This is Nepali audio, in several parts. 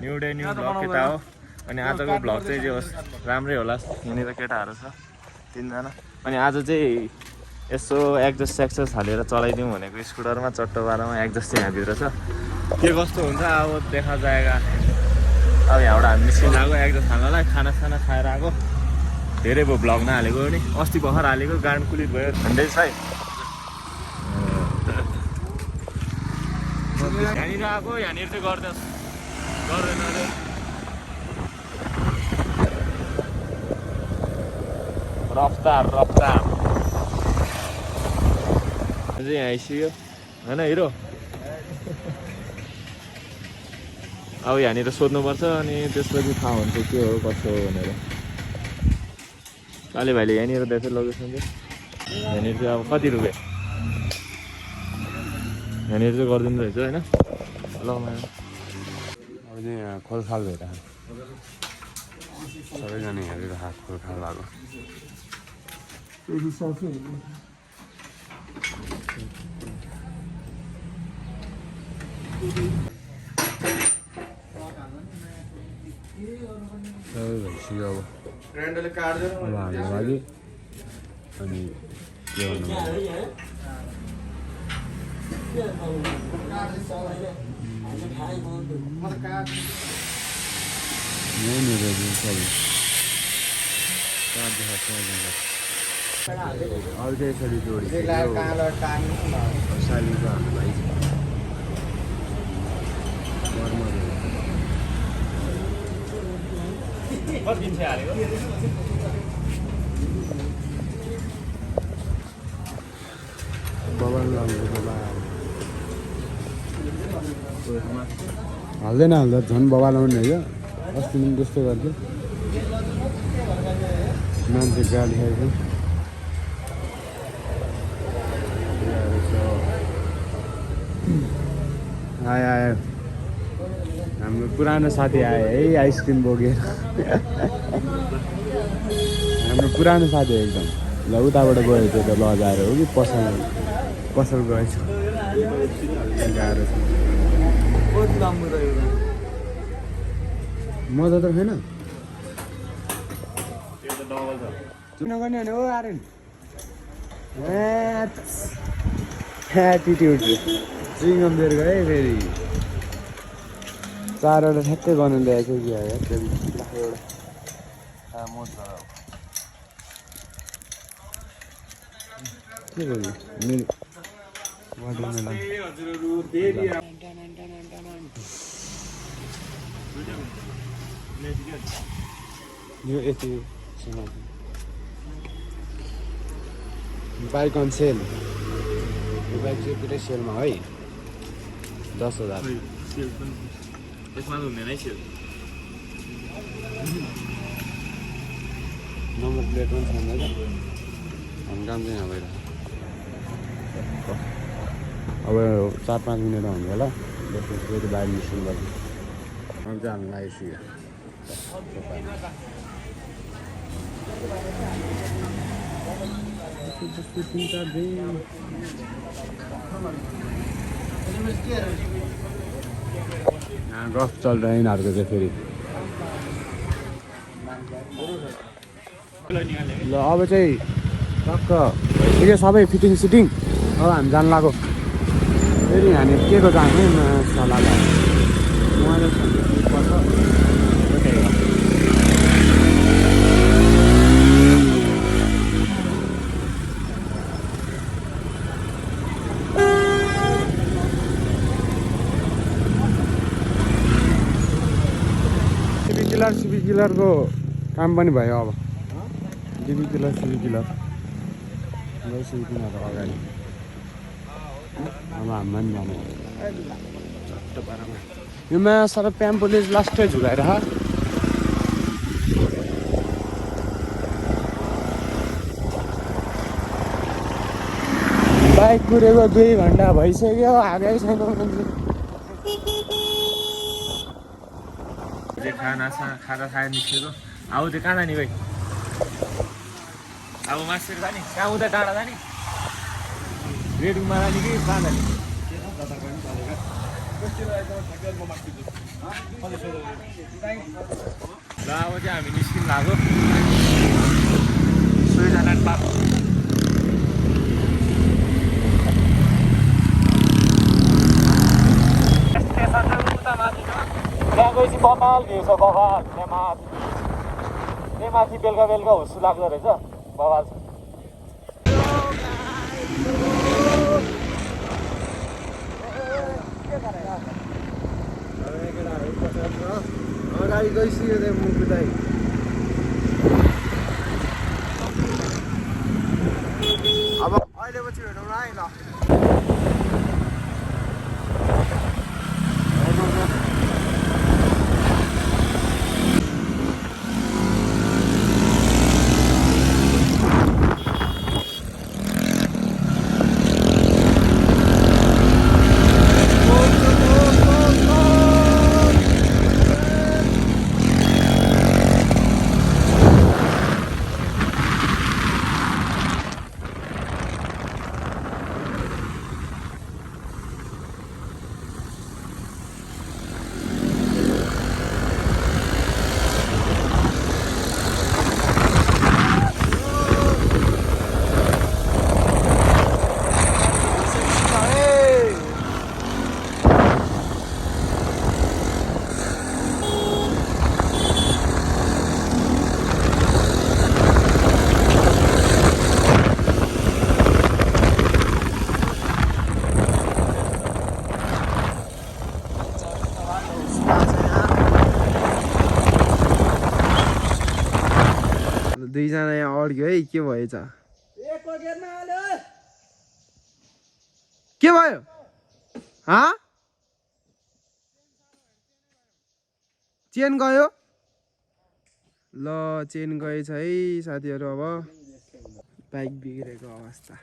न्यू डे न्यू भ्लग केटा हो अनि आजको भ्लग चाहिँ जे होस् राम्रै होला यहाँनिर केटाहरू छ 3 जना अनि आज चाहिँ यसो एक्जस्ट सेक्सस हालेर चलाइदिउँ भनेको स्कुटरमा चट्टो बाह्रमा एक्जस्ट चाहिँ यहाँभित्र छ के कस्तो हुन्छ अब देखा जाएगा अब यहाँबाट हामी निस्किन आएको एक्जस्ट हाल्नलाई खानासाना खाएर आएको धेरै भयो भ्लग नहालेको नि अस्ति भर्खर हालेको गाडी कुलित भयो ठन्डै छ है यहाँनिर आएको यहाँनिर चाहिँ गर्दैन अरे रफ्तार चाहिँ यहाँ आइसक्यो होइन हिरो अब यहाँनिर सोध्नुपर्छ अनि त्यसपछि थाहा हुन्छ के हो कसो हो भनेर काले भाइले यहाँनिर देख्छ लोकेसन चाहिँ यहाँनिर चाहिँ अब कति रुपियाँ यहाँनिर चाहिँ गरिदिनु रहेछ होइन ल अब चाहिँ खोलखाल भइरहेको सबैजना हेरिरहेको खोलखाल भएको सबै भइसक्यो अब हाल्नु लागि अनि के गर्नु अब चाहिँ यसरी जोडी सालीको हाम्रो भाइ हाल्दैन हाल्दा झन् बबा लाउने हो अस्ति पनि त्यस्तो गर्थ्यो मान्छे गाडी खाएको आयो हाम्रो पुरानो साथी आयो है आइसक्रिम बोकेर हाम्रो पुरानो साथी एकदम ल उताबाट गयो त्यो त लजाएर हो कि पसल गएछ गाह्रो छ मजा त छैन नगर्ने भने हो आर्यन एटिट्युड चिङ्गम दिएर गएँ फेरि 4वटा ठ्याक्कै गर्नु ल्याएको कि एउटा के गर्नु मेरो वाटरमेलन यो यति बाइक अन सेल यो बाइक चाहिँ पुरै सेलमा है 10,000 नम्बर प्लेट पनि छैन त हामी काम चाहिँ यहाँ भइरहेको अब 4-5 मिनट हुन्छ होला त्यसपछि फेरि बाहिर निस्किनु पर्छ अब चाहिँ हामी आइसक्यो यहाँ गफ चल रहा है यिनीहरूको चाहिँ फेरि ल अब चाहिँ टक्क ठिकै सबै फिटिङ सिटिङ अब हामी जानु लाग्यो फेरि हामी के को जाने सल्लाह सिबी किलरको काम पनि भयो अब सिबी किलर अगाडि अब हामी पनि जानु चट्ट पारामा यो माया सर प्याम्पोले लास्टै झुलाएर बाइक कुरेको 2 घन्टा भइसक्यो आगै छैन खाजा खाएर निस्केको अब चाहिँ कहाँ जाने भाइ अब मास्टर जाने कहाँ उता टाढा जाने रेडुङमा जाने कि कहाँ जाने ल अब चाहिँ हामी निस्किनु लाग्यो स्विजरल्यान्ड पार्क स्टेसन चाहिँ उता माथि छ त्यहाँ गएपछि बबाल भ्यू छ बबाल त्यहाँ माथि बेलुका बेलुका हुस्सु लाग्दो रहेछ बबाल छ अगाडि गइसक्यो त्यहाँ मुखु दाइ अब अहिले पछि भेटौँ न है ल दुईजना यहाँ अड्क्यो है के भएछ के भयो चेन गयो ल चेन गएछ है साथीहरू अब बाइक बिग्रेको अवस्था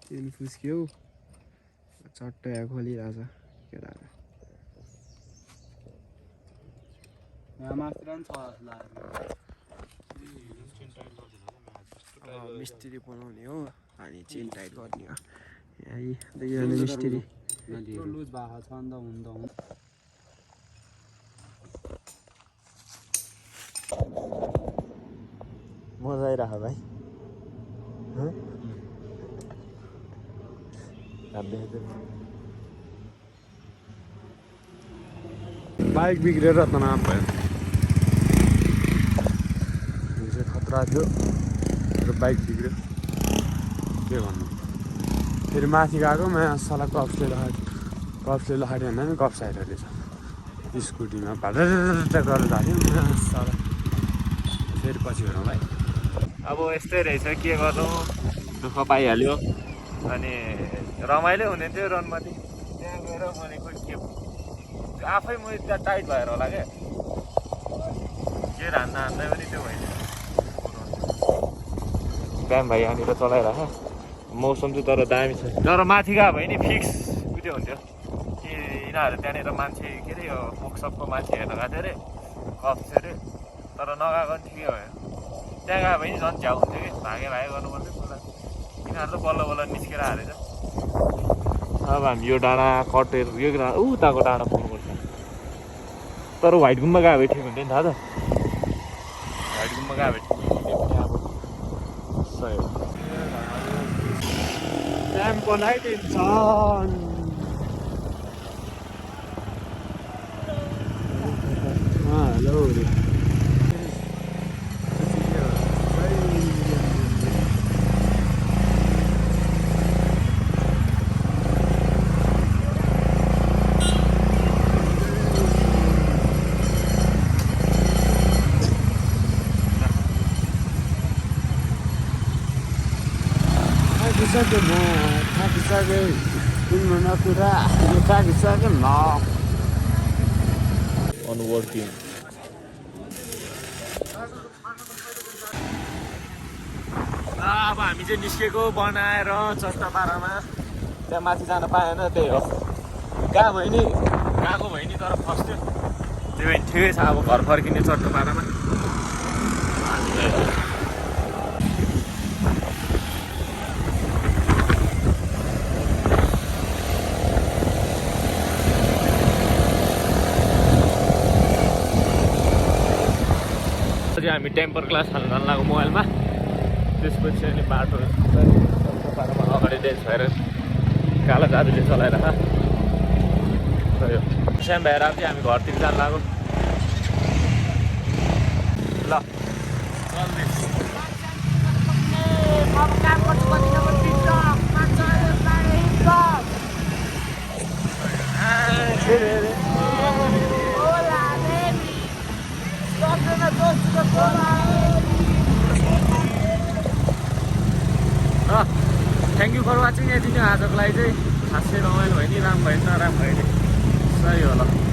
चेन फुस्क्यो चट्ट यहाँ खोलिरहेछ केटाहरू मिस्त्री बनाउने हो अनि चेन टाइट गर्ने हो यहाँ दुईजना मिस्त्री मजा आइरहेको भाइ बाइक बिग्रेर त नाम भयो खतरा थियो र बाइक बिग्रियो के भन्नु फेरि माथि गएको यहाँ सला कप्सले लखाड्यो भने कप्स आइरहेको रहेछ स्कुटीमा भाडा गरेर धाल्यो सला फेरि पछि हेरौँ भाइ अब यस्तै रहेछ के गर्नु दुःख पाइहाल्यो अनि रमाइलो हुने थियो रनमाथि त्यहाँ गएर भनेको के आफै म त्यहाँ टाइट भएर होला क्या के हान्दा पनि त्यो भइदियो बिहान भाइ यहाँनिर चलाइरह मौसम चाहिँ तर दामी छ तर माथि गयो भने नि फिक्स उयो हुन्थ्यो कि यिनीहरू त्यहाँनिर मान्छे के अरे यो फोक्सपको मान्छे हेर्न गएको थियो अरे कप्स अरे तर नगएको पनि ठिकै भयो त्यहाँ गयो भने झन् झ्याउ हुन्थ्यो कि भागे गर्नु पर्थ्यो पुरा यिनीहरू त बल्ल बल्ल निस्केर हालेछ अब हामी यो डाँडा कटेर यो उताको डाँडा पुग्नुपर्छ तर व्हाइट गुम्बा गयो भने ठिक हुन्थ्यो नि थाहा छ व्हाइट गुम्बा गयो भने अब सही हो ड्याम बनाइदिन्छन् हेलो थाकिसकेँ तिम्रो कुरा यो थाकिसकेँ म अन वर्किङ अब हामी चाहिँ निस्केको बनाएर चट्टपारामा त्यहाँ माथि जान पाएन त्यही हो गएको भयो नि तर फस्थ्यो त्यही भएर ठिकै छ अब घर फर्किने चट्टपारामा हामी टेम्पर ग्लास हाल्न लाग्यो मोबाइलमा त्यसपछि अनि बाटो पारामा अगाडि डेन्स भएर कालो दाजुले चलाएर स्याम भएर चाहिँ हामी घरतिर जानु लाग्यो ल थ्याङ्क यू फर वाचिङ यति नै आजको लागि चाहिँ खासै रमाइलो भयो नि राम्रो भयो नि नराम्रो भयो नि सही हो ल